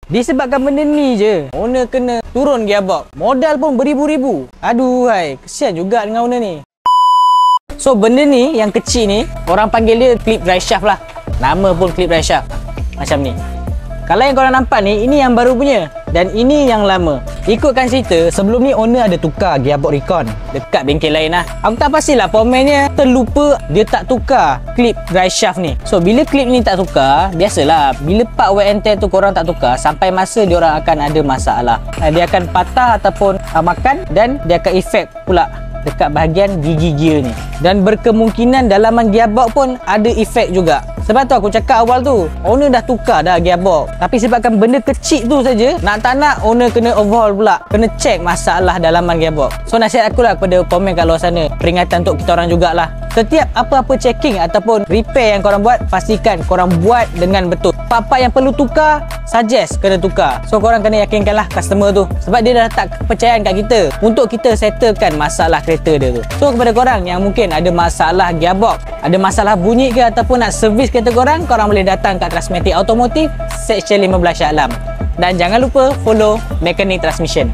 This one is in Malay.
Disebabkan benda ni je, owner kena turun gearbox. Modal pun beribu-ribu. Aduh hai, kesian juga dengan owner ni. So benda ni yang kecil ni, orang panggil dia clip drive shaft lah. Nama pun clip drive shaft. Macam ni. Kalau yang korang nampak ni, ini yang baru punya. Dan ini yang lama. Ikutkan cerita, sebelum ni owner ada tukar gearbox Recon dekat bengkel lain lah. Aku tak pastilah pomennya terlupa dia tak tukar clip drive shaft ni. So bila clip ni tak tukar, biasalah bila part wear and tear tu korang tak tukar, sampai masa diorang akan ada masalah. Dia akan patah ataupun makan, dan dia akan efek pula dekat bahagian gigi gear ni. Dan berkemungkinan dalaman gearbox pun ada efek juga. Sebab tu aku cakap awal tu, owner dah tukar dah gearbox, tapi sebabkan benda kecil tu saja, nak tak nak owner kena overhaul pula, kena check masalah dalaman gearbox. So nasihat aku lah kepada komen kat luar sana, peringatan untuk kita orang jugalah. Setiap apa-apa checking ataupun repair yang korang buat, pastikan korang buat dengan betul. Part-part yang perlu tukar, suggest kena tukar. So korang kena yakinkanlah customer tu, sebab dia dah letak kepercayaan kat kita untuk kita settlekan masalah kereta dia tu. So kepada korang yang mungkin ada masalah gearbox, ada masalah bunyi ke ataupun nak servis kereta korang, korang boleh datang kat Trustmatic Automotive Section 15 Shah Alam. Dan jangan lupa follow Mechanic Transmission.